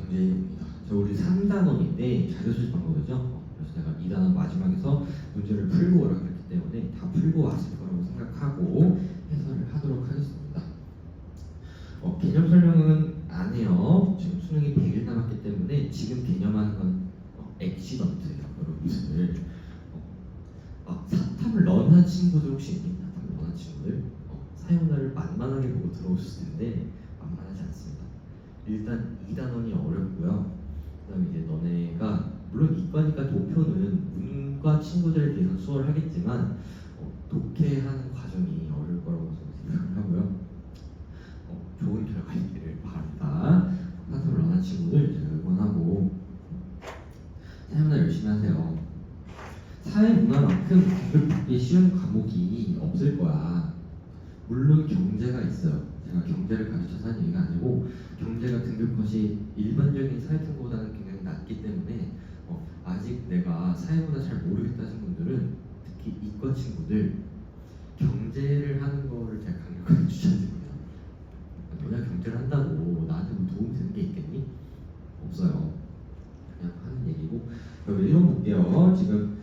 문제입니다. 자, 우리 3단원인데 자료수집 방법이죠. 그래서 제가 2단원 마지막에서 문제를 풀고 오라고 했기 때문에 다 풀고 왔을 거라고 생각하고 해설을 하도록 하겠습니다. 개념 설명은 안 해요. 지금 수능이 100일 남았기 때문에 지금 개념하는 건 액시던트예요, 여러분들. 사탐을 런한 친구들 혹시 있니? 사탐을 런한 친구들? 사용자를 만만하게 보고 들어오셨을 텐데 만만하지 않습니다. 일단 2단원이 어렵고요. 그 다음에 이제 너네가 물론 이과니까 도표는 문과 친구들에 비해서 수월을 하겠지만 독해하는 과정이 어려울 거라고 생각을 하고요. 좋은 결과 있기를 바랍니다. 사탐을 런한 친구들 제가 응원하고 사용자 열심히 하세요. 사회문화만큼 등급받기 쉬운 과목이 없을 거야. 물론 경제가 있어요. 제가 경제를 가르쳐서 하는 얘기가 아니고 경제가 등급컷이 일반적인 사회통보다는 굉장히 낮기 때문에 아직 내가 사회문화 잘 모르겠다 하신 분들은 특히 이과 친구들 경제를 하는 거를 제가 강력하게 추천드립니다. 너네가 경제를 한다고 나한테 뭐 도움 되는 게 있겠니? 없어요. 그냥 하는 얘기고. 그럼 1번 볼게요. 지금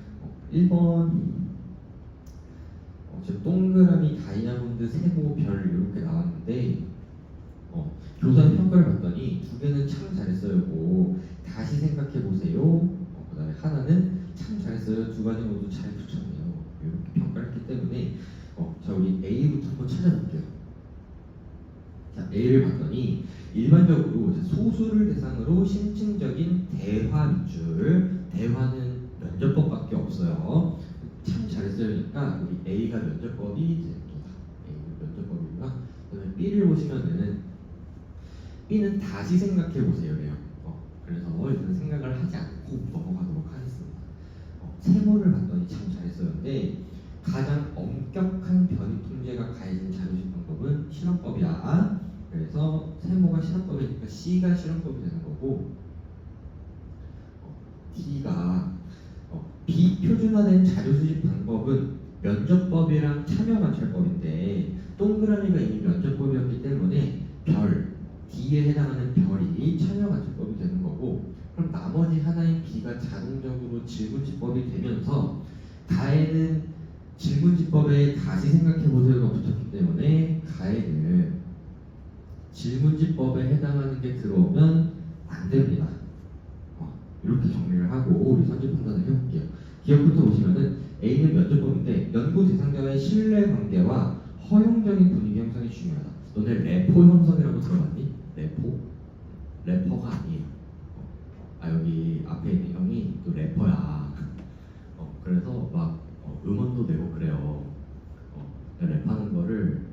1번 지금 동그라미, 다이아몬드, 세모, 별 이렇게 나왔는데 교사 평가를 봤더니 두 개는 참 잘했어요고 다시 생각해 보세요. 그 다음에 하나는 참 잘했어요. 두 가지 모두 잘 붙였네요. 이렇게 평가를 했기 때문에 자 우리 A부터 한번 찾아볼게요. 자 A를 봤더니 일반적으로 소수를 대상으로 심층적인 대화 밑줄, 대화는 면접법밖에 없어요. 참 잘했어요니까 우리 A가 면접법이 됩니다. A가 면접법이고요. 그다음에 B를 보시면은 B는 다시 생각해 보세요래요. 그래서 일단 생각을 하지 않고 넘어가도록 하겠습니다. 세모를 봤더니 참 잘했어요인데 가장 엄격한 변이 통제가 가해진 자료식 방법은 실험법이야. 그래서 세모가 실험법이니까 C가 실험법이 되는 거고 D가 비표준화된 자료 수집 방법은 면접법이랑 참여관찰법인데 동그라미가 이미 면접법이었기 때문에 별 D에 해당하는 별이 참여관찰법이 되는 거고 그럼 나머지 하나인 B가 자동적으로 질문지법이 되면서 가에는 질문지법에 다시 생각해보세요가 붙었기 때문에 가에는 질문지법에 해당하는 게 들어오면 안 됩니다. 이렇게 정리를 하고 우리 선지 판단을 해볼게요. 기억부터 보시면은 A는 면접법인데 연구 대상자와의 신뢰관계와 허용적인 분위기 형성이 중요하다. 너네 래퍼 형성이라고 들어봤니? 래퍼? 래퍼가 아니에요. 여기 앞에 있는 형이 또 래퍼야. 그래서 막 음원도 내고 그래요. 랩하는 거를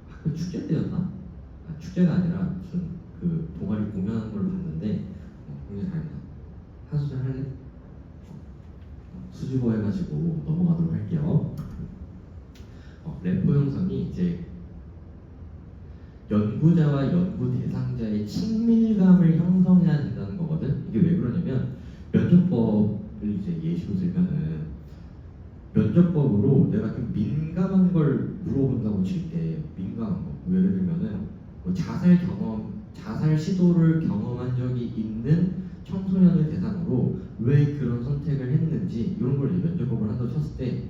학교 축제 때였나? 축제가 아니라 무슨 그 동아리 공연하는 걸 봤는데 굉장히 잘합니다. 한 소절 할래? 수줍어 해가지고 넘어가도록 할게요. 래퍼 형성이 이제 연구자와 연구 대상자의 친밀감을 형성해야 된다는 거거든. 이게 왜 그러냐면 면접법을 이제 예시로 들면은 면접법으로 내가 좀 민감한 걸 물어본다고 칠게 민감한 거. 예를 들면은 뭐 자살 시도를 경험한 적이 있는 청소년을 대상으로 왜 그런 선택을 했는지 이런 걸 면접법을 한다고 쳤을 때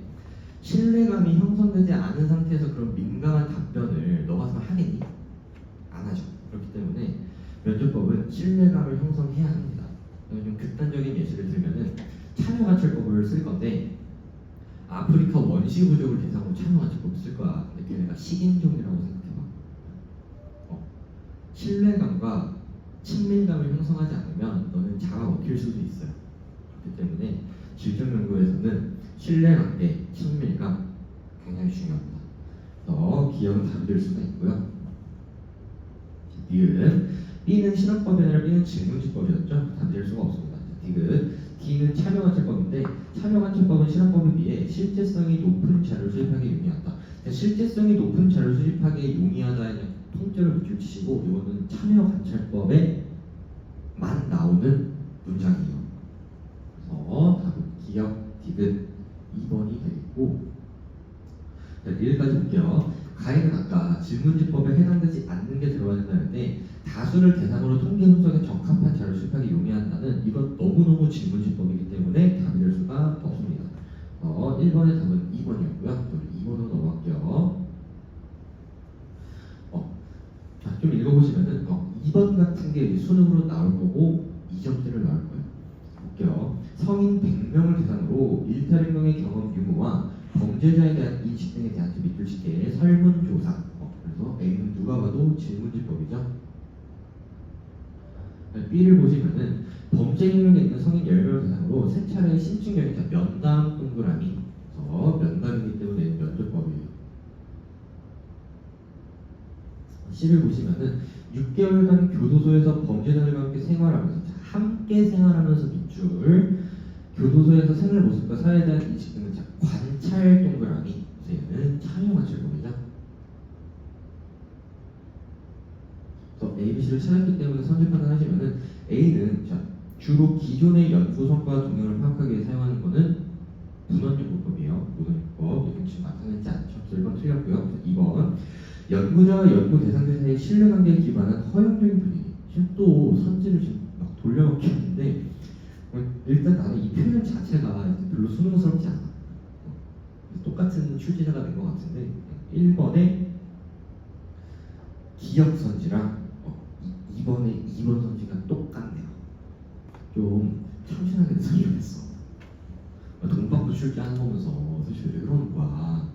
신뢰감이 형성되지 않은 상태에서 그런 민감한 답변을 너 같으면 하겠니? 안 하죠. 그렇기 때문에 면접법은 신뢰감을 형성해야 합니다. 좀 극단적인 예시를 들면은 참여관찰법을 쓸 건데 아프리카 원시 부족을 대상으로 참여관찰법을 쓸 거야. 근데 걔네가 식인종이라고 생각해봐. 신뢰감과 친밀감을 형성하지 않으면 너는 자가 먹힐 수도 있어요. 그렇기 때문에 질적 연구에서는 신뢰관계, 친밀감 굉장히 중요합니다. 그래서 기억은 다르될 수가 있고요. B는 실험법이 아니라 B는 질문지법이었죠. 다를 수가 없습니다. D는 참여관찰법인데 참여관찰법은 실험법에 비해 실제성이 높은 자료를 수집하기에 용이하다. 실제성이 높은 자료를 수집하기에 용이하다는 통째로 밑줄 치시고 이거는 참여관찰법에만 나오는 문장이에요. 그래서 답은 기억, 디귿 2번이 되겠고 1까지 볼게요. 가해는 아까 질문지법에 해당되지 않는 게 들어가야 된다는데 다수를 대상으로 통계 분석에 적합한 자료 수집하기 용이한다는 이건 너무너무 질문지법이기 때문에 답이 될 수가 없습니다. 1번의 답은 2번이었고요. 우리 2번으로 넘어갈게요. 자, 좀 읽어보시면은 2번 같은 게 수능으로 나올 거고 2점대를 나올 거예요. 볼게요. 성인 100명을 대상으로 일탈행동의 경험 유무와 범죄자에 대한 인식 등에 대한 밑줄치기의 설문조사. 그래서 A는 누가 봐도 질문지법이죠. B를 보시면은 범죄 행동에 있는 성인 10명을 대상으로 세 차례의 심층경찰 면담 동그라미. 그래서 면담이기 때문에 면접법이에요. C를 보시면은 6개월간 교도소에서 범죄자들과 함께 생활하면서 함께 생활하면서 밑줄 교도소에서 생활 모습과 사회에 대한 인식 등을 관찰 동그라미. 얘는 참여 관찰법이죠. 그래서 A, B, C를 찾았기 때문에 선택 판단하시면은 A는 주로 기존의 연구 성과 동향을 파악하기 위해 사용하는 것은 문헌연구법이에요. 문헌연구법. 여기 지금 나타나지 않죠. 그래서 1번 틀렸고요. 2번 연구자와 연구 대상자 사이의 신뢰관계에 기반한 허용적인 분위기. 지금 또 선지를 지금 막 돌려먹기 했는데 일단 나는 이 표현 자체가 별로 수능스럽지 않아. 똑같은 출제자가 된 것 같은데 1번에 기억선지랑 2번에 2번 선지가 똑같네요. 좀 참신하게 설명했어. 돈받고 출제하는 거면서 도대체 왜 그러는 거야.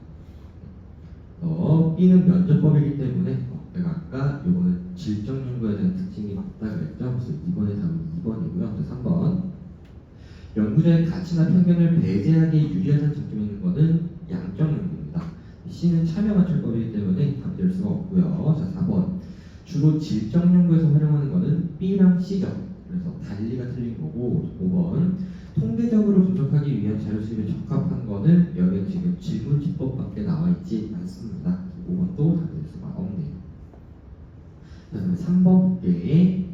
B는 면접법이기 때문에 내가 아까 이거는 질적 연구에 대한 특징이 맞다 그랬죠. 그래서 2번의 답은 2번이고요. 3번 연구자의 가치나 편견을 배제하기에 유리한 장점이 있는 것은 양적 연구입니다. C는 참여 관찰법이기 때문에 답될 수가 없고요. 자, 4번 주로 질적 연구에서 활용하는 것은 B랑 C죠. 그래서 달리가 틀린 거고 5번 통계적으로 분석하기 위한 자료 수집에 적합한 거는 여기에 지금 질문지법밖에 나와 있지 않습니다. 5번도 답될 수가 없네요. 그다음에 3번 볼게요.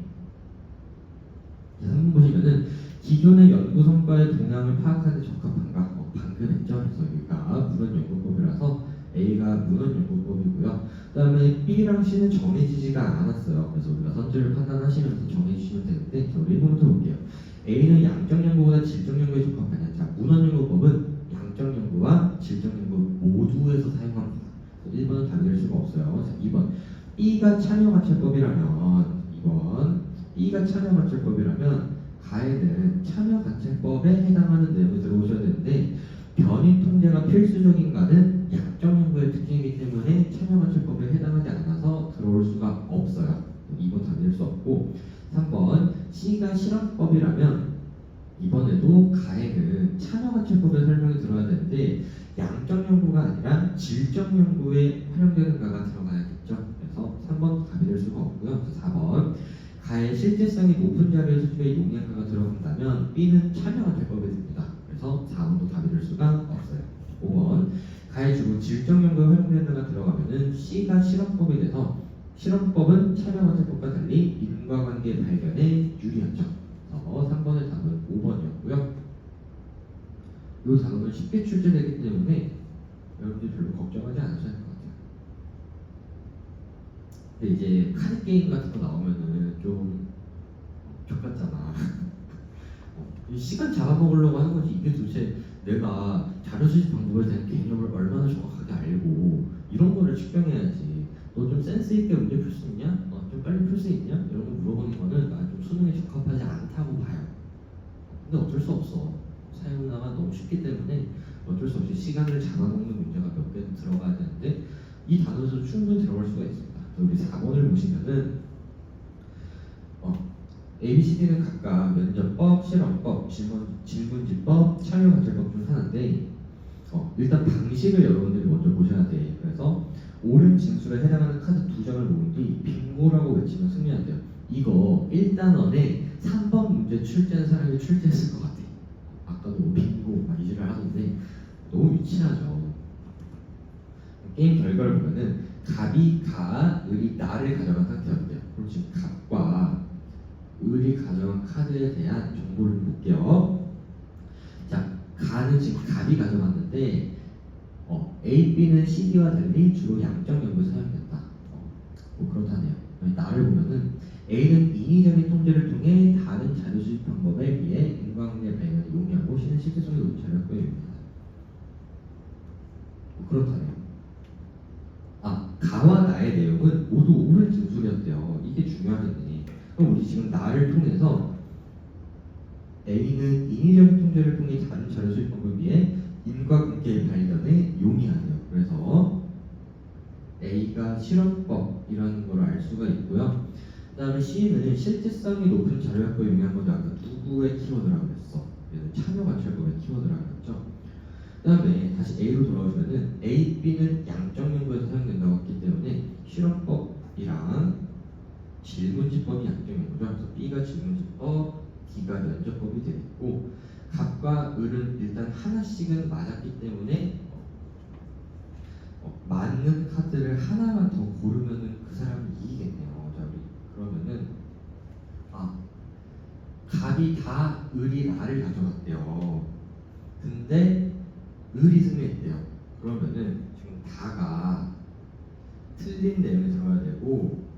3번 보시면은 기존의 연구 성과의 동향을 파악하는 데 적합한가? 방금 했죠. 그래서 여기가 문헌연구법이라서 A가 문헌연구법이고요. 그 다음에 B랑 C는 정해지지가 않았어요. 그래서 우리가 선지를 판단하시면서 정해주시면 되는데 자, 우리 1번부터 볼게요. A는 양적 연구보다 질적 연구에 적합하냐? 자, 문헌연구법은 양적 연구와 질적 연구 모두에서 사용합니다. 1번은 답이 될 수가 없어요. 자, 2번 B가 참여관찰법이라면 2번 B가 참여관찰법이라면 가에는 참여관찰법에 해당하는 내용이 들어오셔야 되는데 변이 통제가 필수적인가는 양적 연구의 특징이기 때문에 참여관찰법에 해당하지 않아서 들어올 수가 없어요. 2번 답이 될 수 없고 3번 C가 실험법이라면 이번에도 가에는 참여관찰법의 설명이 들어야 되는데 양적 연구가 아니라 질적 연구에 활용되는가가 들어가야겠죠. 그래서 3번 답이 될 수가 없고요. 4번 가의 실제성이 높은 자료의 수집에 용량가가 들어간다면 B는 참여관찰법이 됩니다. 그래서 4번도 답이 될 수가 없어요. 5번 가의 주로 질적 연구에 활용되는가가 들어가면은 C가 실험법이 돼서 실험법은 참여관찰법과 달리 인과관계 발견에 유리하죠. 3번의 답은 5번이었고요. 이 단어는 쉽게 출제되기 때문에 여러분들이 별로 걱정하지 않으셔야 할 것 같아요. 근데 이제 카드 게임 같은 거 나오면은 좀 족같잖아. 시간 잡아먹으려고 하는 거지. 이게 도대체 내가 자료 수집 방법에 대한 개념을 얼마나 정확하게 알고 이런 거를 측정해야지. 너 좀 센스 있게 문제 풀 수 있냐? 좀 빨리 풀 수 있냐? 이런 거 물어보는 거는 난 좀 수능에 적합하지 않다고 봐요. 근데 어쩔 수 없어. 사용자가 너무 쉽기 때문에 어쩔 수 없이 시간을 잡아먹는 문제가 몇 개는 들어가야 되는데 이 단어에서 충분히 들어갈 수가 있습니다. 우리 4번을 보시면은 ABCD는 각각 면접법, 실험법, 질문지법, 참여관찰법 중 하나인데 일단 방식을 여러분들이 먼저 보셔야 돼. 그래서 옳은 진술에 해당하는 카드 2장을 모은 뒤 빙고라고 외치면 승리한대요. 이거 1단원에 3번 문제 출제한 사람이 출제했을 것 같아. 아까도 빙고 막 이지랄 하는데 너무 유치하죠. 게임 결과를 보면은 갑이 가, 을이 나를 가져간 상태였대요. 그럼 지금 갑과 을이 가져간 카드에 대한 정보를 볼게요. 자, 가는 지금 갑이 가져갔는데 A, B는 CD와 달리 주로 양적 연구에 사용된다. 뭐 그렇다네요. 나를 보면은 A는 인위적인 통제를 통해 다른 자료 수집 방법에 비해 인과관계 발견을 용이하고 C는 실제성이 높은 자료 확보에 유리하다. 그렇다네요. 가와 나의 내용은 모두 옳은 진술이었대요. 이게 중요하겠네. 그럼 우리 지금 나를 통해서 A는 인위적인 통제를 통해 다른 자료 수집 방법에 비해 인과관계 발견에 용이하대요. 그래서 A가 실험법이라는 걸 알 수가 있고요. 그 다음에 C는 실제성이 높은 자료 확보에 용이한 거죠. 아까 누구의 키워드라고 그랬어? 얘는 참여 관찰법의 키워드라고 그랬죠. 그 다음에 다시 A로 돌아오시면은 A, B는 양적 연구에서 사용된다고 했기 때문에 실험법이랑 질문지법이 양적 연구죠. 그래서 B가 질문지법, D가 면접법이 되겠고 갑과 을은 일단 하나씩은 맞았기 때문에 맞는 카드를 하나만 더 고르면은 그 사람이 이기겠네요. 자, 우리 그러면은 갑이 다 을이 나를 가져갔대요. 근데 을이 승리했대요. 그러면은 지금 다가 틀린 내용에 들어가야 되고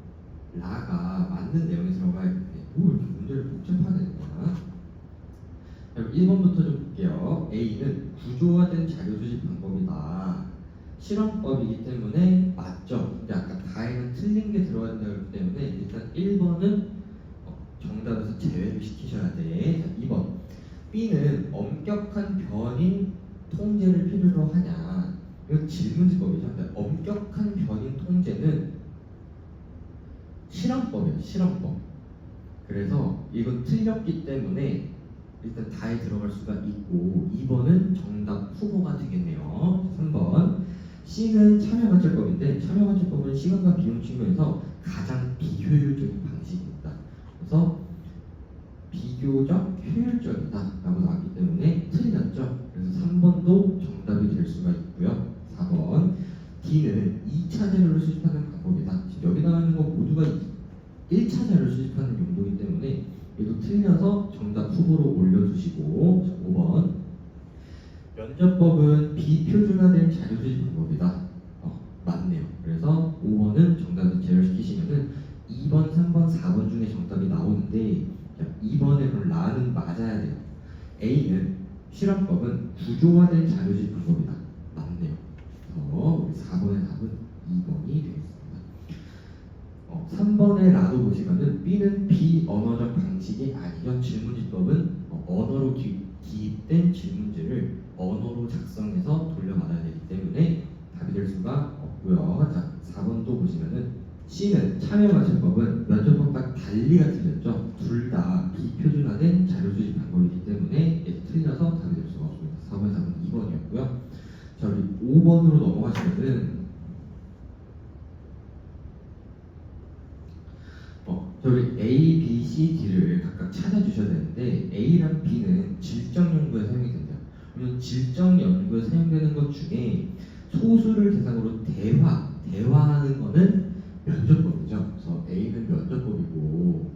라가 맞는 내용에 들어가야겠네. 오, 이렇게 문제를 복잡하게 되는 거야. 1번부터 좀 볼게요. A는 구조화된 자료 수집 방법이다. 실험법이기 때문에 맞죠. 근데 아까 다에는 틀린 게 들어가야 된다기 때문에 일단 1번은 정답에서 제외를 시키셔야 돼. 자, 2번. B는 엄격한 변인 통제를 필요로 하냐. 이건 질문지법이죠. 근데 엄격한 변인 통제는 실험법이에요. 실험법. 그래서 이건 틀렸기 때문에 일단 다에 들어갈 수가 있고 2번은 정답 후보가 되겠네요. 3번. C는 참여관찰법인데 참여관찰법은 시간과 비용 측면에서 가장 비효율적인 방식입니다. 그래서 비교적 효율적이다 라고 나왔기 때문에 틀렸죠. 그래서 3번도 정답이 될 수가 있고요. 4번. D는 2차 자료를 수집하는 방법이다. 지금 여기 나와 있는 거 모두가 1차 자료를 수집하는 용도이기 때문에 얘도 틀려서 정답 후보로 올려주시고 5번. 면접법은 비표준화된 자료 수집 방법이다. 맞네요. 그래서 5번은 정답을 제외시키시면은 2번, 3번, 4번 중에 정답이 나오는데 2번에 라는 맞아야 돼요. A는 실험법은 구조화된 자료 수집 방법이다. 맞네요. 그래서 우리 4번의 답은 2번이 되겠습니다. 3번의 라도 보시면은 B는 비언어적 방식이 아니죠. 질문지법은 언어로 기입된 질문지를 언어로 작성해서 돌려받아야 되기 때문에 답이 될 수가 없고요. 자, 4번도 보시면은 C는 참여관찰법은 면접법과 달리가 틀렸죠. 둘 다 비표준화된 자료 수집 방법이기 때문에 틀려서 답이 될 수가 없습니다. 4번의 답은 2번이었고요. 자, 우리 5번으로 넘어가시면은 저희 A, B, C, D를 각각 찾아주셔야 되는데 A랑 B는 질적 연구에 사용이 된다. 그러면 질적 연구에 사용되는 것 중에 소수를 대상으로 대화하는 거는 면접법이죠. 그래서 A는 면접법이고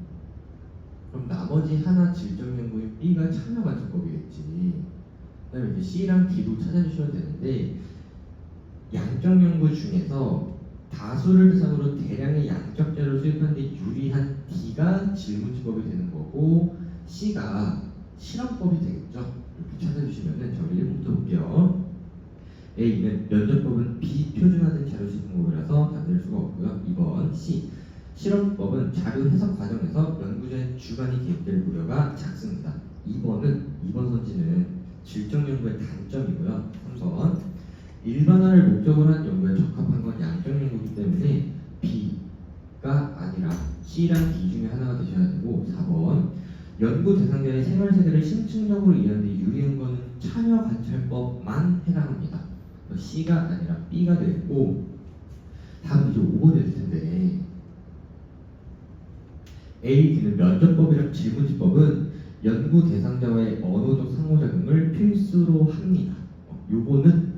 그럼 나머지 하나 질적 연구인 B가 참여관찰법이겠지. 그다음에 이제 C랑 D도 찾아주셔야 되는데 양적 연구 중에서 다수를 대상으로 대량의 양적 자료를 수집하는 데 유리한 D가 질문지법이 되는 거고 C가 실험법이 되겠죠. 이렇게 찾아주시면은 저희 1번부터 볼게요. A는 면접법은 비표준화된 자료 수집 방법이라서 답될 수가 없고요. 2번 C. 실험법은 자료 해석 과정에서 연구자의 주관이 개입될 우려가 작습니다. 2번 선지는 질적 연구의 단점이고요. 3번. 일반화를 목적으로 한 연구에 적합한 건 양적 연구이기 때문에 B가 아니라 C랑 D 중에 하나가 되셔야 되고 4번. 연구 대상자의 생활 세계를 심층적으로 이해하는 데 유리한 것은 참여 관찰법만 해당합니다. C가 아니라 B가 되고 다음 이제 5번이 될 텐데 A, D는 면접법이랑 질문지법은 연구 대상자와의 언어적 상호작용을 필수로 합니다. 요거는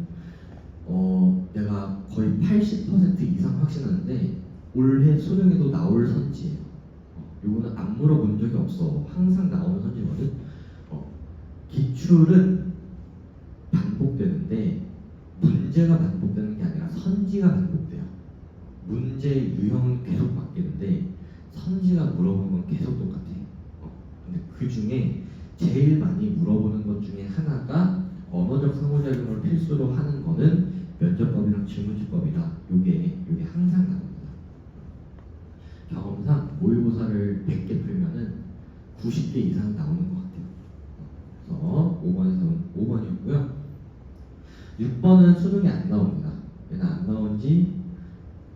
내가 거의 80% 이상 확신하는데 올해 수능에도 나올 선지예요. 요거는 안 물어본 적이 없어. 항상 나오는 선지거든. 기출은 반복되는데 문제가 반복되는 게 아니라 선지가 반복돼요. 문제의 유형은 계속 바뀌는데 선지가 물어보는 건 계속 똑같아. 근데 그 중에 제일 많이 물어보는 것 중에 하나가 언어적 상호작용을 필수로 하는 거는 면접법이랑 질문지법이다. 요게 항상 나옵니다. 경험상 모의고사를 100개 풀면은 90개 이상 나오는 것 같아요. 그래서 5번에서 5번이었고요. 6번은 수능이 안 나옵니다. 얘는 안 나온 지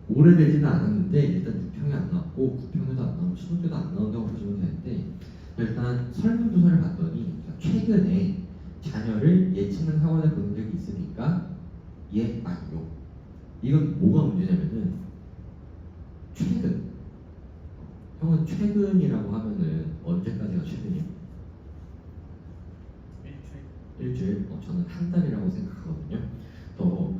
오래되지는 않았는데 일단 6평이 안 나왔고 9평에도 안 나오고 7평에도 안 나온다고 보시면 되는데 일단 설문조사를 봤더니 최근에 자녀를 예체능 학원에 보낸 적이 있으니까 예, 아니요. 이건 뭐가 문제냐면은 최근. 형은 최근이라고 하면은 언제까지가 최근이요? 일주일. 저는 한 달이라고 생각하거든요. 또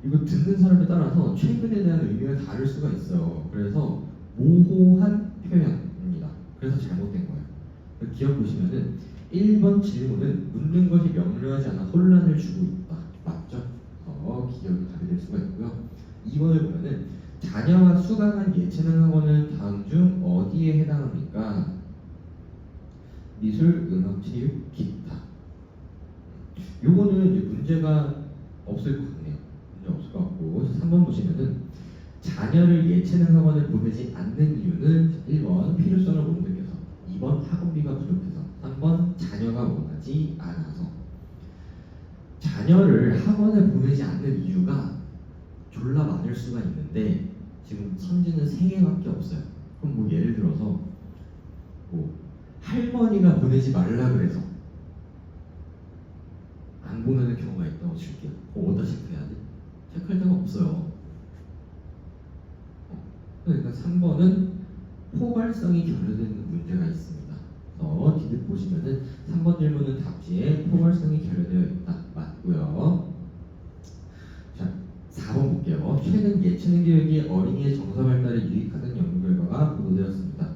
이거 듣는 사람에 따라서 최근에 대한 의미가 다를 수가 있어요. 그래서 모호한 표현입니다. 그래서 잘못된 거예요. 기억 보시면은 1번 질문은 묻는 것이 명료하지 않아 혼란을 주고 있다. 맞죠? 기억이 답이 될 수가 있고요. 2번을 보면은 자녀가 수강한 예체능 학원은 다음 중 어디에 해당합니까? 미술, 음악, 체육, 기타. 요거는 이제 문제가 없을 것 같네요. 문제 없을 것 같고 3번 보시면은 자녀를 예체능 학원을 보내지 않는 이유는 1번 필요성을 못 느껴서 2번 학원비가 부족해서 3번 자녀가 원하지 않아서. 자녀를 학원에 보내지 않는 이유가 졸라 많을 수가 있는데 지금 선지는 3개밖에 없어요. 그럼 뭐 예를 들어서 뭐 할머니가 보내지 말라 그래서 안 보내는 경우가 있다고 칠게요. 어디다 체크해야 돼? 체크할 데가 없어요. 그러니까 3번은 포괄성이 결여되는 문제가 있습니다. 디귿 보시면은 3번 질문은 답지에 포괄성이 결여되어 있다. 맞고요. 자, 4번 볼게요. 최근 예체능 교육이 어린이의 정서 발달에 유익하다는 연구 결과가 보도되었습니다.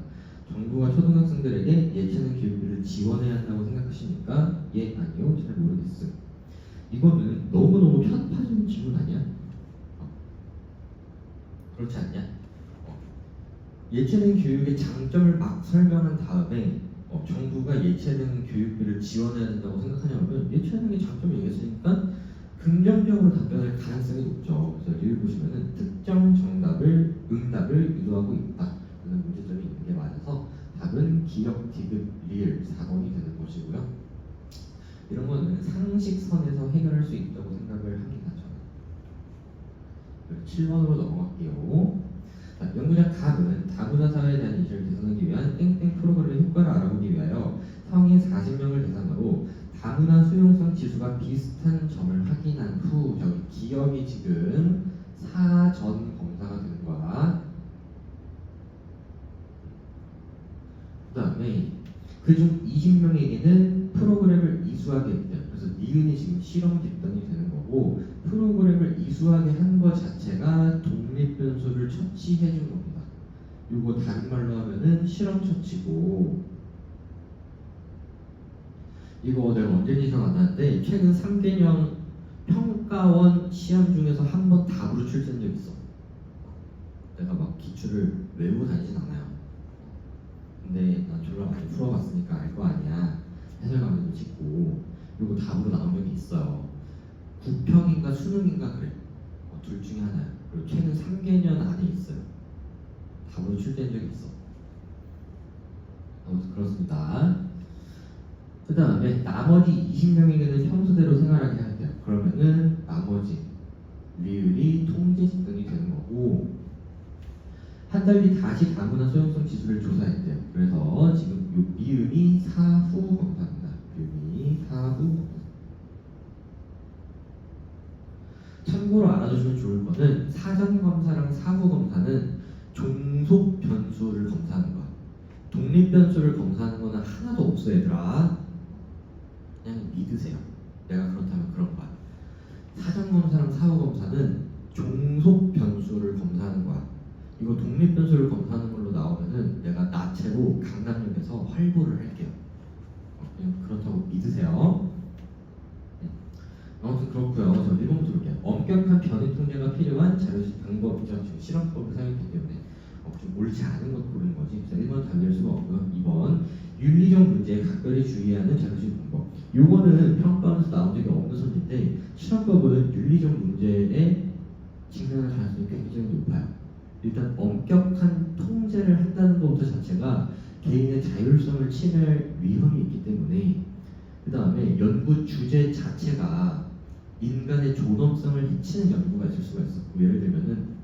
정부가 초등학생들에게 예체능 교육비를 지원해야 한다고 생각하십니까? 예, 아니요, 잘 모르겠어요. 이거는 너무너무 편파적인 질문 아니야? 그렇지 않냐? 예체능 교육의 장점을 막 설명한 다음에 정부가 예체능 교육비를 지원해야 된다고 생각하냐면 예체능의 장점을 얘기했으니까 긍정적으로 답변할 가능성이 높죠. 그래서 여기 보시면은 특정 응답을 유도하고 있다. 그런 문제점이 있는 게 맞아서 답은 기억, 디귿, 리을 4번이 되는 것이고요. 이런 거는 상식선에서 해결할 수 있다고 생각을 합니다. 저는 7번으로 넘어갈게요. 자, 연구자 갑은 다문화 사회에 대한 인식을 개선하기 위한 땡땡 프로그램의 효과를 알아보기 위하여 성인 40명을 대상으로 다문화 수용성 지수가 비슷한 점을 확인한 후 저기 기억이 지금 사전 검사가 되는 거야. 그 다음에 그중 20명에게는 프로그램을 이수하게 했대요. 그래서 니은이 지금 실험 뒷단이 되는 거고 프로그램을 이수하게 한 것 자체가 독립 변수를 처치해 준 겁니다. 이거 다른 말로 하면은 실험 처치고 이거 내가 언제 기사 만났는데 최근 3개년 평가원 시험 중에서 한 번 답으로 출제한 적 있어. 내가 막 기출을 외우고 다니진 않아요. 근데 난 졸라 많이 풀어봤으니까 알 거 아니야. 해설가면도 찍고 이거 답으로 나온 적이 있어요. 9평인가 수능인가 그래. 둘 중에 하나야. 그리고 최근 3개년 안에 있어요. 답으로 출제한 적이 있어. 아무튼 그렇습니다. 그 다음에 나머지 20명에게는 평소대로 생활하게 해야 돼요. 그러면은 나머지 리을이 통제 등이 되는 거고 한 달 뒤 다시 다문화 소용성 지수를 조사했대요. 그래서 지금 요 미음이 사후 검사입니다. 미음이 사후 검사. 참고로 알아두시면 좋을 거는 사전 검사랑 사후 검사는 종속 변수를 검사하는 거야. 독립 변수를 검사하는 거는 하나도 없어 얘들아. 그냥 믿으세요. 내가 그렇다면 그런 거야. 사전 검사랑 사후 검사는 종속 변수를 검사하는 거야. 이거 독립 변수를 검사하는 걸로 나오면은 내가 나체로 강남역에서 활보를 할게요. 그냥 그렇다고 믿으세요. 아무튼 그렇고요. 저 1번부터 볼게요. 엄격한 변이 통제가 필요한 자료식 방법이죠. 지금 실험법을 사용했기 때문에 좀 옳지 않은 것 고르는 거지. 그래서 1번 답이 될 수가 없고요. 2번 윤리적 문제에 각별히 주의하는 자료식 방법. 요거는 평가원에서 나온 적이 없는 소리인데 실험법은 윤리적 문제에 직면할 가능성이 굉장히 높아요. 일단 엄격한 통제를 한다는 것부터 자체가 개인의 자율성을 침해할 위험이 있기 때문에, 그 다음에 연구 주제 자체가 인간의 존엄성을 해치는 연구가 있을 수가 있어. 뭐 예를 들면은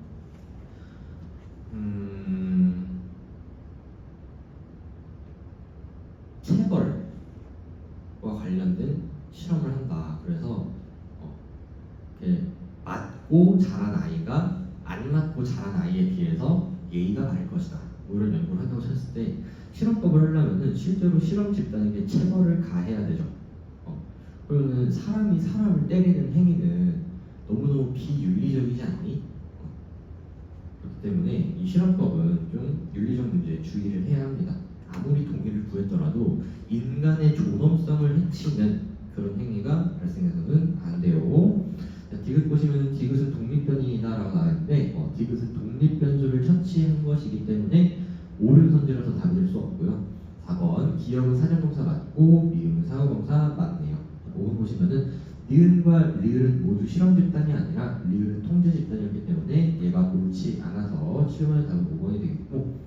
체벌과 관련된 실험을 한다. 그래서 이렇게 맞고 자란 아이가 안 맞고 자란 아이에 비해서 예의가 바를 것이다. 뭐 이런 연구를 한다고 쳤을 때 실험법을 하려면은 실제로 실험 집단에게 체벌을 가해야 되죠. 그러면 사람이 사람을 때리는 행위는 너무너무 비윤리적이지 않니? 그렇기 때문에 이 실험법은 좀 윤리적 문제에 주의를 해야 합니다. 아무리 동의를 구했더라도 인간의 존엄성을 해치는 그런 행위가 발생해서는 안 돼요. 자, 디귿 보시면 디귿은 독립변이다라고 나와있는데 디귿은 독립변수를 처치한 것이기 때문에 옳은 선지라서 답이 될 수 없고요. 4번 기역은 사전동사 맞고 미음은 사후동사 맞네요. 5번 보시면은 니은과 리을은 모두 실험 집단이 아니라 리을은 통제 집단이었기 때문에 얘가 옳지 않아서 7번의 답은 5번이 되겠고,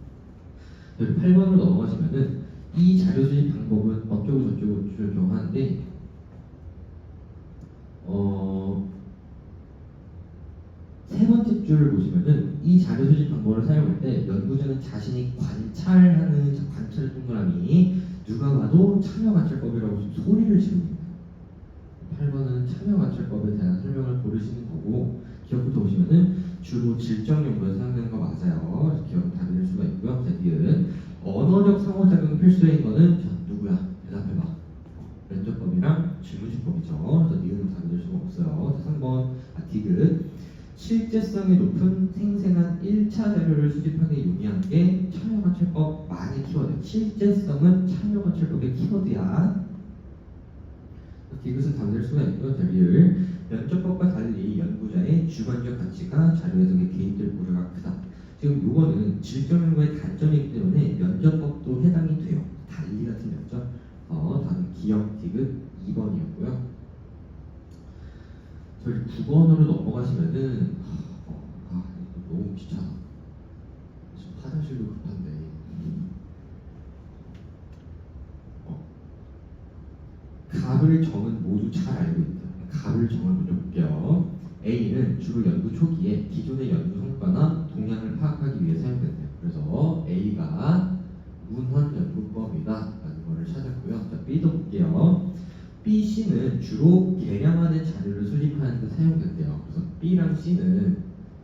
8번으로 넘어가시면은 이 자료 수집 방법은 어쩌고 저쩌고 하는데 세 번째 줄을 보시면은 이 자료 수집 방법을 사용할 때 연구자는 자신이 관찰하는 관찰 동그라미 누가 봐도 참여관찰법이라고 좀 소리를 지릅니다. 8번은 참여관찰법에 대한 설명을 고르시는 거고, 기억부터 보시면은 주로 질적 연구에서 사용되는 거 맞아요. 그래서 기억은 답이 될 수가 있고요. 자, 뒤은 언어적 상호작용 필수인 거는 자, 누구야? 대답해봐. 면접법이랑 질문집법이죠. 그래서 니은 답이 될 수가 없어요. 자, 3번 디귿 실제성이 높은 생생한 1차 자료를 수집하기 용이한 게 참여관찰법 많이 키워드. 실제성은 참여관찰법의 키워드야. 디귿은 답이 될 수가 있고요. 리을 면접법과 달리 연구자의 주관적 가치가 자료 해석에 개입될 우려가 크다. 지금 요거는 질적 연구의 단점이기 때문에 면접법도 해당이 돼요. 달리 같은 면접. 다음 기역 디귿 2번이었고요. 저희 9번으로 넘어가시면은 이거 너무 귀찮아. 지금 화장실도 급한데. 갑을 정은 모두 잘 알고 있다. 갑을 정을 먼저 볼게요. A는 주로 연구 초기에 기존의 연구 성과나 동향을 파악하기 위해 사용된대요. 그래서 A가 문헌 연구법이다 라는 거를 찾았고요. 자, B도 볼게요. B, C는 주로 개량하는 자료를 수집하는 데 사용된대요. 그래서 B랑 C는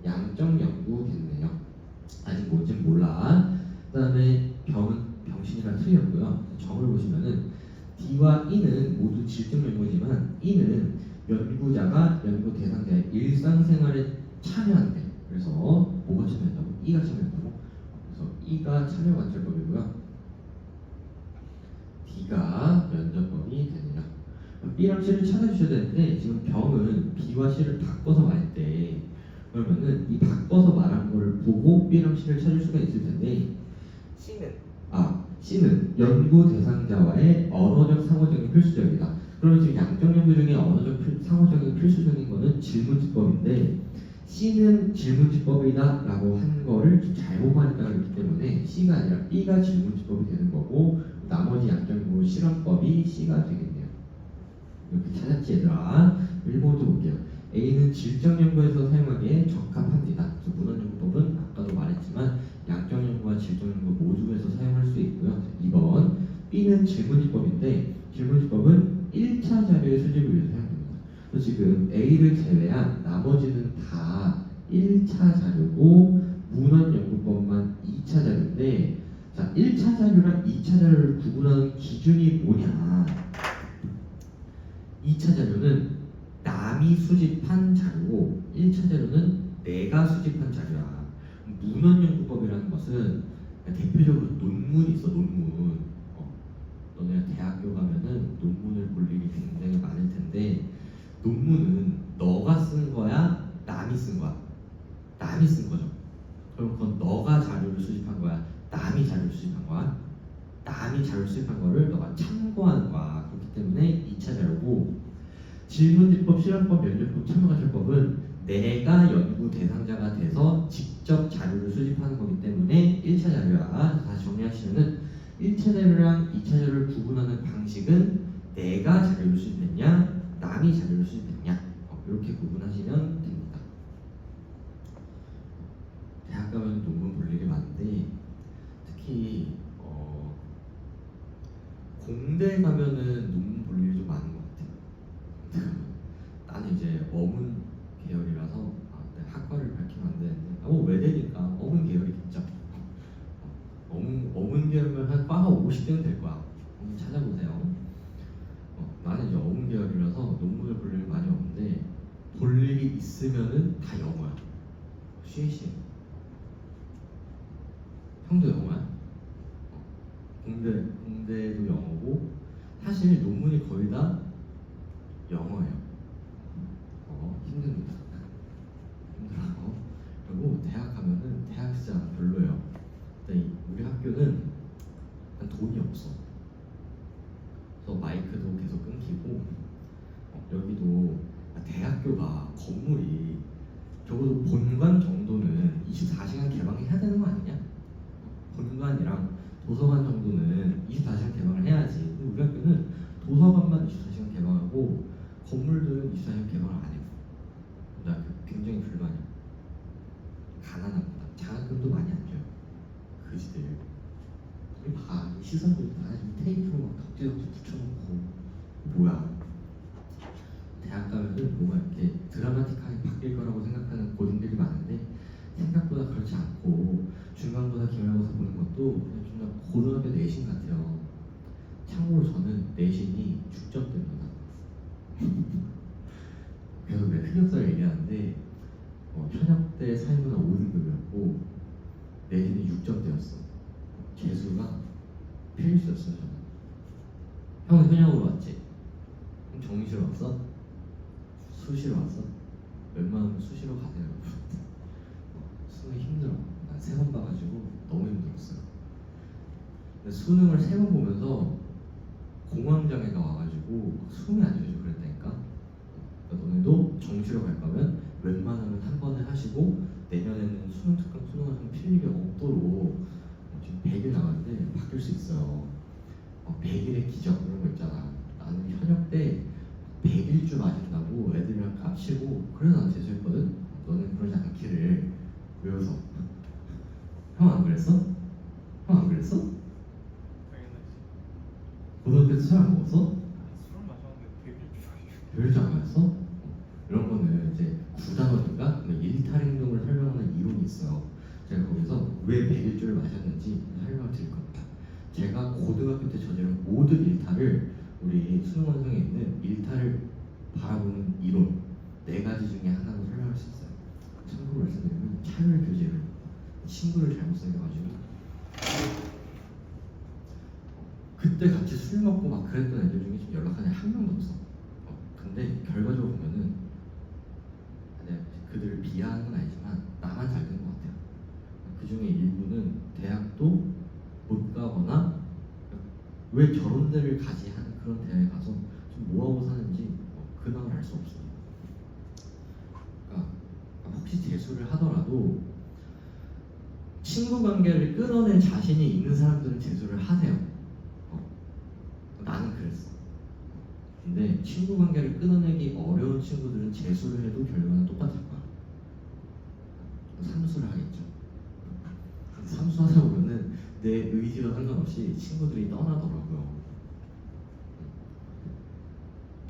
양적 연구겠네요. 아직 뭔진 몰라. 그 다음에 병신이랑 틀렸고요. 정을 보시면은 D와 E는 모두 질적 연구지만 E는 연구자가 연구 대상자의 일상생활에 참여한대. 그래서 뭐가 참여한다고? E가 참여한다고? 그래서 E가 참여관찰법이고요. D가 면접법이 되네요. B랑 C를 찾아주셔야 되는데 지금 병은 B와 C를 바꿔서 말했대. 그러면은 이 바꿔서 말한 거를 보고 B랑 C를 찾을 수가 있을 텐데 C는 연구 대상자와의 언어적 상호작용이 필수적이다. 그러면 지금 양적 연구 중에 언어적 상호작용이 필수적인 거는 질문지법인데 C는 질문지법이다 라고 한 거를 잘못 말했다고 했기 때문에 C가 아니라 B가 질문지법이 되는 거고, 나머지 양적 연구 실험법이 C가 되겠네요. 이렇게 찾았지 얘들아. 1번도 볼게요. A는 질적 연구에서 사용하기에 적합합니다. 그래서 문헌연구법은 아까도 말했지만 양적 연구와 질적 연구 모두에서 사용할 수 있고요. 2번 B는 질문지법인데 질문지법은 1차 자료의 수집을 위해서 사용됩니다. 그래서 지금 A를 제외한 나머지는 다 1차 자료고 문헌연구법만 2차 자료인데, 자 1차 자료랑 2차 자료를 구분하는 기준이 뭐냐. 2차 자료는 남이 수집한 자료고 1차 자료는 내가 수집한 자료야. 문헌연구법이라는 것은 대표적으로 논문이 있어. 논문. 너네가 대학교 가면은 논문을 볼 일이 굉장히 많을 텐데, 논문은 너가 쓴 거야? 남이 쓴 거야? 남이 쓴 거죠. 그럼 그건 너가 자료를 수집한 거야? 남이 자료를 수집한 거야? 남이 자료를 수집한 거를 너가 참고한 거야. 그렇기 때문에 2차 자료고, 질문지법, 실험법, 면접법, 참여과정법은 내가 연구 대상자가 돼서 직접 자료를 수집하는 거기 때문에 1차 자료야. 다시 정리하시면은 1차 자료랑 2차 자료를 구분하는 방식은 내가 자료를 수집했냐, 남이 자료를 수집했냐, 이렇게 구분하시면 됩니다. 대학 가면 논문 볼 일이 많은데 특히 공대 가면은 논문 볼 일이 좀 많은 것 같아요. 나는 이제 어문 계열이라서 내 학과를 밝히면 안 되는데 외대니까 어문 계열이겠죠. 어문 계열이면 한 과가 50대는 될 거야. 한번 찾아보세요. 나는 이제 어문 계열이라서 논문을 볼 일이 많이 없는데 볼 일이 있으면은 다 영어야. 쉬쉬. 형도 영어야? 공대도 영어고 사실 논문이 거의 다 영어예요. 힘듭니다. 힘들어요. 그리고 대학 가면은 대학 진짜 별로예요. 근데 우리 학교는 돈이 없어. 그래서 마이크도 계속 끊기고 여기도 대학교가 건물이 적어도 본관 정도는 24시간 개방해야 되는 거 아니냐? 본관이랑 도서관 정도는 24시간 개방을 해야지. 근데 우리 학교는 도서관만 24시간 개방하고 건물들은 24시간 개방을 안 해요. 나 굉장히 불만이야. 가난합니다. 장학금도 많이 안 줘요. 그지들. 우리 봐, 시설들 다 테이프로 막 덕지덕지 붙여놓고 뭐야? 대학 가면은 뭔가 이렇게 드라마틱하게 바뀔 거라고 생각하는 고딩들이 많은데 생각보다 그렇지 않고 중간고사, 기말고사 보는 것도 그냥 정말 고등학교 내신 같아요. 참고로 저는 내신이 6점대입니다. 그래서 왜 흑역사를 얘기하는데 현역 때 사회문화 5등급이었고 내신이 6점대였어. 재수가 필수였어요. 저는. 형은 현역으로 왔지? 형 정시로 왔어? 수시로 왔어? 웬만하면 수시로 가세요. 수능 힘들어. 난 3번 봐가지고 너무 힘들었어요. 근데 수능을 3번 보면서 공황장애가 와가지고 수능이 안 되죠. 그랬다니까. 그러니까 너네도 정시로 갈 거면 웬만하면 한 번에 하시고 내년에는 수능 특강 수능을 좀 필 일이 없도록 지금 100일 남았는데 바뀔 수 있어요. 100일의 기적 이런 거 있잖아. 나는 현역 때 100일주 맞은다고 애들이랑 깝치고 그래서 난 재수했거든. 너는 그러지 않기를 외워서. 형 안 그랬어? 형 안 그랬어? 당연하지. 고등학교 때 술 안 먹었어? 술을 마셨는데 100일 별일주 안 맞았어? 이런 거는 이제 구단원인가 일탈 행동을 설명하는 이론이 있어요. 제가 거기서 왜 100일주를 마셨는지 설명을 드릴 겁니다. 제가 고등학교 때 저지른 모든 일탈을 우리 수능원성에 있는 일탈을 바라보는 이론 4가지 중에 하나로 설명할 수 있어요. 참고로 말씀드리면 차율 교재를 친구를 잘못 생겨가지고 그때 같이 술 먹고 막 그랬던 애들 중에 지금 연락하는 애 한 명도 없어. 근데 결과적으로 보면은 내가 그들을 비하하는 건 아니지만 나만 잘 된 것 같아요. 그 중에 일부는 대학도 못 가거나 왜 저런 데를 가지 하는 그런 대회에 가서 좀 뭐하고 사는지 근황을 알 수 없어요. 그러니까 혹시 재수를 하더라도 친구 관계를 끊어낸 자신이 있는 사람들은 재수를 하세요. 나는 그랬어. 근데 친구 관계를 끊어내기 어려운 친구들은 재수를 해도 결과는 똑같을 거야. 삼수를 하겠죠. 삼수하다 보면은 내 의지와 상관없이 친구들이 떠나더라고요.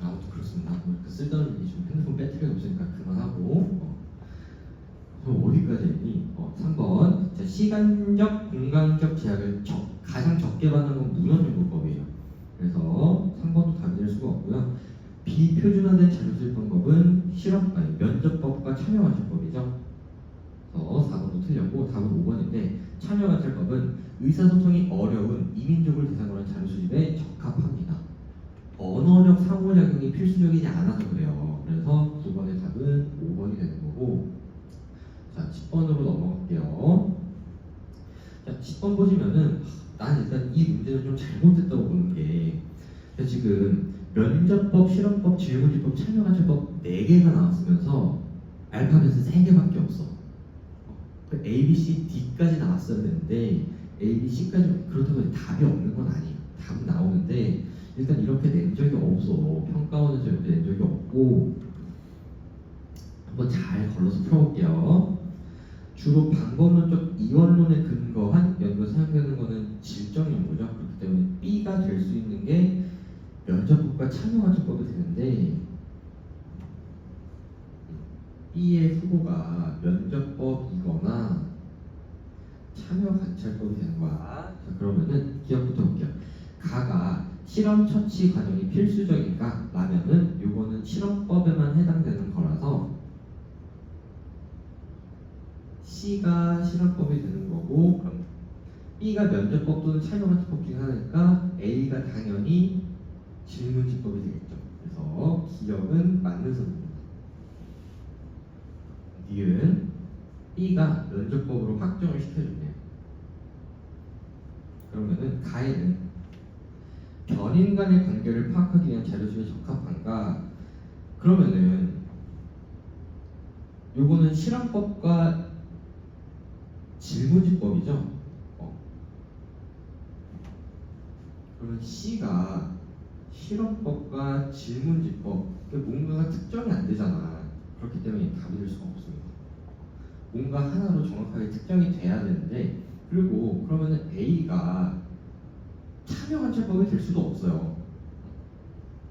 아무튼 그렇습니다. 그 쓸데없는 일이 좀 핸드폰 배터리가 없으니까 그만하고 그럼 어디까지 했니? 3번 자, 시간적, 공간적 제약을 가장 적게 받는 건 문헌연구법이에요. 그래서 3번도 답이 될 수가 없고요. 비표준화된 자료수집 방법은 면접법과 참여관찰법이죠. 그래서 4번도 틀렸고 답은 5번인데 참여관찰법은 의사소통이 어려운 이민족을 대상으로 한 자료수집에 적합합니다. 언어적 상호작용이 필수적이지 않아서 그래요. 그래서 9번의 답은 5번이 되는 거고 자, 10번으로 넘어갈게요. 자, 10번 보시면은 난 일단 이 문제는 좀 잘못됐다고 보는 게 지금 면접법, 실험법, 질문지법, 참여관찰법 4개가 나왔으면서 알파벳은 3개밖에 없어. A, B, C, D까지 나왔어야 되는데 A, B, C까지 그렇다고 해서 답이 없는 건 아니에요. 답은 나오는데 일단 이렇게 낸 적이 없어. 평가원에서 이렇게 낸 적이 없고 한번 잘 걸러서 풀어볼게요. 주로 방법론적 이원론에 근거한 연구에 사용되는 것은 질적 연구죠. 그렇기 때문에 B가 될 수 있는 게 면접법과 참여관찰법이 되는데 B의 후보가 면접법이거나 참여관찰법이 되는 거야. 자, 그러면은 기억부터 볼게요. 가가 실험 처치 과정이 필수적인가? 라면은 요거는 실험법에만 해당되는 거라서 C가 실험법이 되는 거고, 그럼 B가 면접법 또는 참여관찰법 중에 하나니까 A가 당연히 질문지법이 되겠죠. 그래서 기억은 맞는 선입니다. 니은 B가 면접법으로 확정을 시켜줬네요. 그러면은 가에는 변인 간의 관계를 파악하기 위한 자료 중에 적합한가? 그러면은 요거는 실험법과 질문지법이죠. 그러면 C가 실험법과 질문지법, 뭔가가 특정이 안 되잖아. 그렇기 때문에 답이 될 수가 없습니다. 뭔가 하나로 정확하게 특정이 돼야 되는데, 그리고 그러면은 A가 참여관찰법이 될 수도 없어요.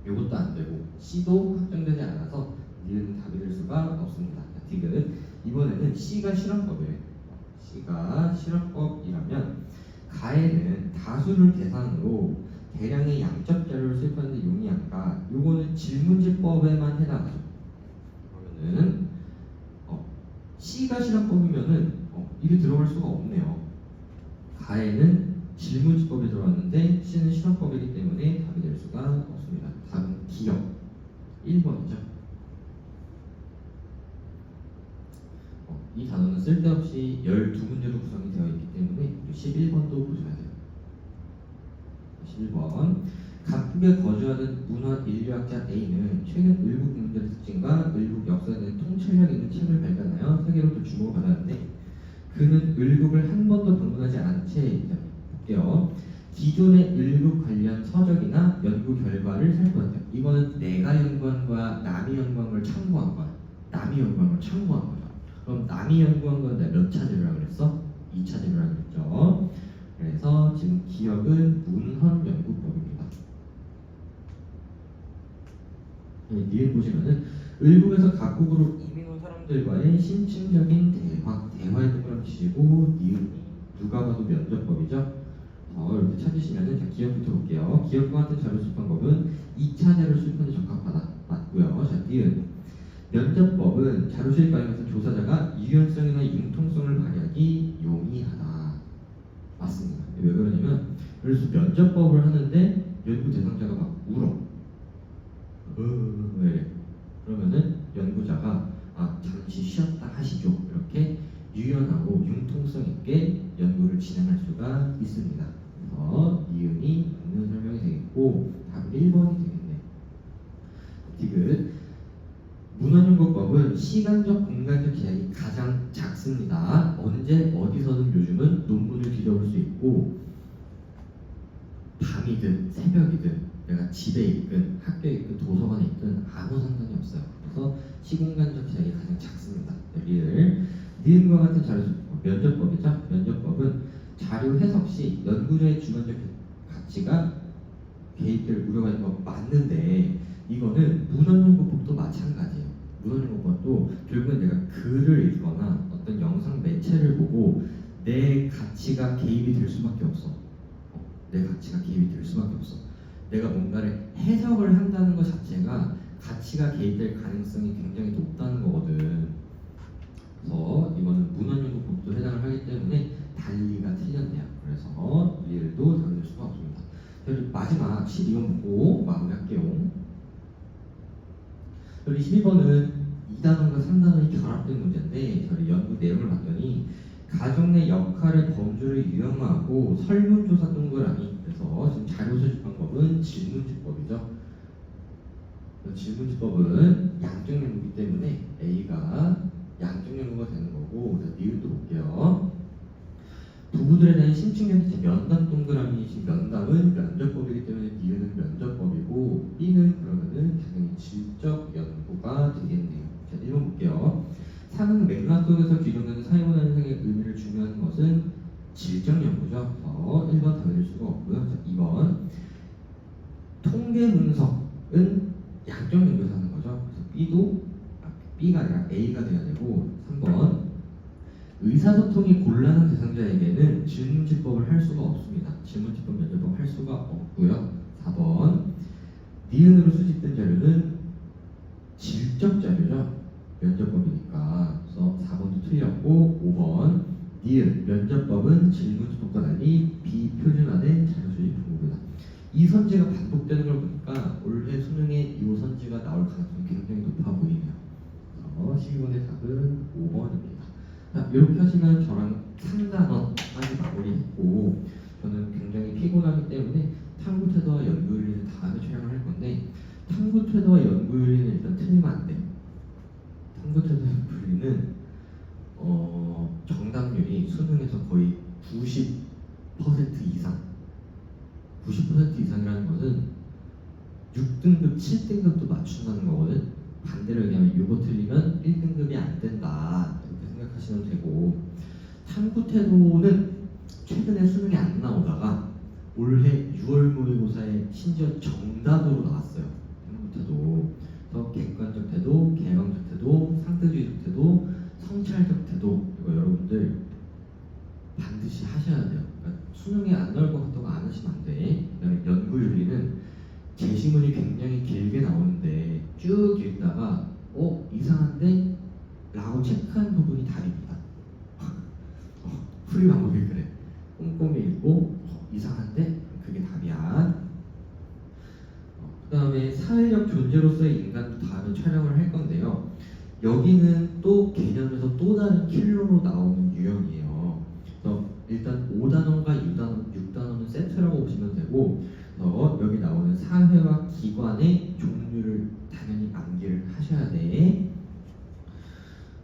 이것도 안 되고 C도 확정되지 않아서 니은 답이 될 수가 없습니다. 디귿 이번에는 C가 실험법이에요. C가 실험법이라면 가에는 다수를 대상으로 대량의 양적 자료를 수집하는 데 용이한가? 요거는 질문지법에만 해당하죠. 그러면은 C가 실험법이면은 이게 들어갈 수가 없네요. 가에는 질문지법이 들어왔는데 C는 실험법이기 때문에 답이 될 수가 없습니다. 답은 기억 1번이죠. 이 단어는 쓸데없이 12문제로 구성이 되어 있기 때문에 11번도 보셔야 돼요. 11번 각국에 거주하는 문화 인류학자 A는 최근 을국 문제의 특징과 을국 역사에 대한 통찰력 있는 책을 발간하여 세계로부터 주목을 받았는데 그는 을국을 한 번도 방문하지 않은 채 볼게요. 기존의 을국 관련 서적이나 연구 결과를 살펴봤대요. 이거는 내가 연구한 거야, 남이 연구한 걸 참고한 거야. 남이 연구한 걸 참고한 거야. 그럼 남이 연구한 건 내가 몇 차제로라고 그랬어? 2차제로라고 그랬죠. 그래서 지금 기억은 문헌 연구법입니다. 니은 보시면은 을국에서 각국으로 이민 온 사람들과의 심층적인 대화의 동그라미치고 니은이 누가 봐도 면접법이죠. 이렇게 찾으시면은 자, 기억부터 볼게요. 기억과 같은 자료 수집 방법은 2차제로 수집하는 데 적합하다. 맞고요. 자, 니은 면접법은 자료 수집 과정에서 조사자가 유연성이나 융통성을 발휘하기 용이하다. 맞습니다. 왜 그러냐면 그래서 면접법을 하는데 연구 대상자가 막 울어. 왜? 그러면은 연구자가 잠시 쉬었다 하시죠. 이렇게 유연하고 융통성 있게 연구를 진행할 수가 있습니다. 그래서 이윤이 있는 설명이 되겠고 답은 1번이 되겠네요. 디귿 문헌연구법은 시간적 공간적 제약이 가장 작습니다. 언제 어디서든 요즘은 논문을 뒤져볼 수 있고 밤이든 새벽이든 내가 집에 있든 학교에 있든 도서관에 있든 아무 상관이 없어요. 그래서 시공간적 제약이 가장 작습니다. 여기를 니은과 같은 자료 면접법이죠. 면접법은 자료 해석 시 연구자의 주관적 가치가 개입될 우려가 있는 거 맞는데 이거는 문헌연구법도 마찬가지예요. 문헌연구법도 결국은 내가 글을 읽거나 어떤 영상 매체를 보고 내 가치가 개입이 될 수밖에 없어. 내 가치가 개입이 될 수밖에 없어. 내가 뭔가를 해석을 한다는 것 자체가 가치가 개입될 가능성이 굉장히 높다는 거거든. 그래서 이거는 문헌연구법도 해당을 하기 때문에 달리가 틀렸네요. 그래서 리을도 당길 수가 없습니다. 그리고 마지막 12번 보고 마무리할게요. 여기 12번은 2단원과 3단원이 결합된 문제인데 저희 연구 내용을 봤더니 가정 내 역할의 범주를 유형화하고 설문조사 동그라미. 그래서 지금 자료 수집 방법은 질문지법이죠. 질문지법은 양적 연구이기 때문에 A가 양적 연구가 되는 거고, 니은도 볼게요. 부부들에 대한 심층 면담 동그라미. 면담은 면접법이기 때문에 니은은 면접법이고, B는 그러면은 당연히 질적 연구가 되겠네요. 자, 1번 볼게요. 상응 맥락 속에서 규정되는 사용 현상의 의미를 중요한 것은 질적 연구죠. 1번 답을 줄 수가 없고요. 자, 2번 통계 분석은 양적 연구에서 하는 거죠. 그래서 B가 아니라 A가 돼야 되고, 3번 의사소통이 곤란한 대상자에게는 질문지법을 할 수가 없습니다. 질문지법 면접법 할 수가 없고요. 4번 니은으로 수집된 자료는 질적 자료죠. 면접법이니까. 그래서 4번도 틀렸고, 5번 니은 면접법은 질문지법과 달리 비표준화된 자료 수집 방법이다. 이 선지가 반복되는 걸 보니까 올해 수능에 이 선지가 나올 가능성이 굉장히 높아 보이네요. 12번의 답은 5번입니다. 자, 이렇게 하시면 저랑 3단원까지 마무리했고, 저는 굉장히 피곤하기 때문에 탐구태도와 연구윤리는 다음에 촬영을 할 건데, 탐구태도와 연구윤리는 일단 틀리면 안 돼요. 탐구태도와 연구윤리는 정답률이 수능에서 거의 90% 이상, 90% 이상이라는 것은 6등급, 7등급도 맞춘다는 거거든. 반대로 얘기하면 이거 틀리면 1등급이 안 된다, 이렇게 생각하시면 되고, 탐구태도는 최근에 수능에 안 나오다가 올해 6월 모의고사에 심지어 정답으로 나왔어요. 탐구태도. 그래서 객관적 태도, 개방적 태도, 상대주의적 태도, 성찰적 태도, 이거 여러분들 반드시 하셔야 돼요. 그러니까 수능에 안 나올 것 같다고 안 하시면 안 돼. 그다음에 연구윤리는 제시문이 굉장히 길게 나오는데 쭉 읽다가 이상한데? 라고 체크한 부분이 답입니다. 풀이 방법이 그래. 꼼꼼히 읽고 이상한데? 그게 답이야. 그 다음에 사회적 존재로서의 인간도 다음에 촬영을 할 건데요. 여기는 또 개념에서 또 다른 킬러로 나오는 유형이에요. 그래서 일단 5단원과 6단원은 세트라고 보시면 되고, 여기 나오는 사회와 기관의 종류를 당연히 암기를 하셔야 돼.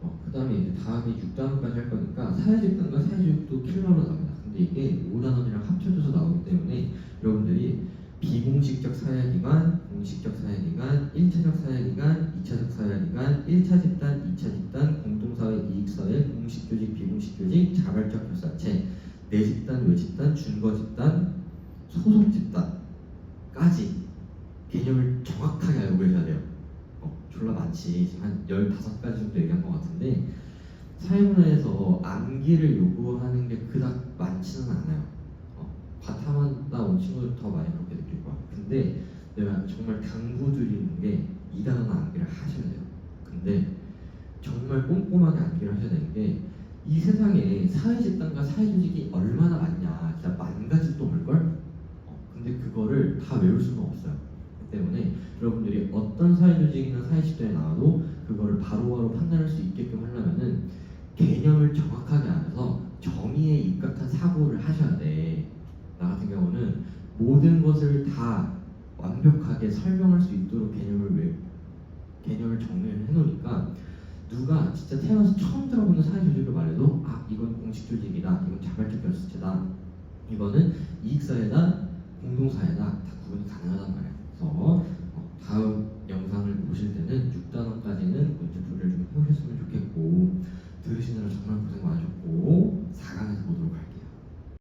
그 다음에 이제 다음에 6단원까지 할 거니까 사회집단과 사회주육도 킬러로 나옵니다. 근데 이게 5단원이랑 합쳐져서 나오기 때문에 여러분들이 비공식적 사회기관, 공식적 사회기관, 1차적 사회기관, 2차적 사회기관, 1차 집단, 2차 집단, 공동사회, 이익사회, 공식조직, 비공식조직, 자발적 결사체, 내집단, 외집단, 준거집단, 소속집단까지 개념을 정확하게 알고 계셔야 돼요. 졸라 많지. 지금 한 15가지 정도 얘기한 것 같은데, 사회문화에서 암기를 요구하는 게 그닥 많지는 않아요. 과탐하다 온 친구들 더 많이 그렇게 느낄 거야. 근데 내가 정말 당부드리는 게 2단원 암기를 하셔야 돼요. 근데 정말 꼼꼼하게 암기를 하셔야 되는 게, 이 세상에 사회집단과 사회조직이 얼마나 많냐, 진짜 10,000가지 또 올걸? 근데 그거를 다 외울 수는 없어요. 그렇기 때문에 여러분들이 어떤 사회조직이나 사회집단에 나와도 그거를 바로바로 판단할 수 있게끔 하려면은 개념을 정확하게 알아서 정의에 입각한 사고를 하셔야 돼. 나 같은 경우는 모든 것을 다 완벽하게 설명할 수 있도록 개념을 정리를 해놓으니까, 누가 진짜 태어나서 처음 들어보는 사회조직을 말해도 이건 공식조직이다, 이건 자발적 결사체다, 이거는 이익사회다, 공동사회다, 다 구분이 가능하단 말이에요. 그래서 다음 영상을 보실 때는 6단원까지는 문제 풀이를 좀 해오셨으면 좋겠고, 들으시느라 정말 고생 많으셨고 4강에서 보도록 할게요.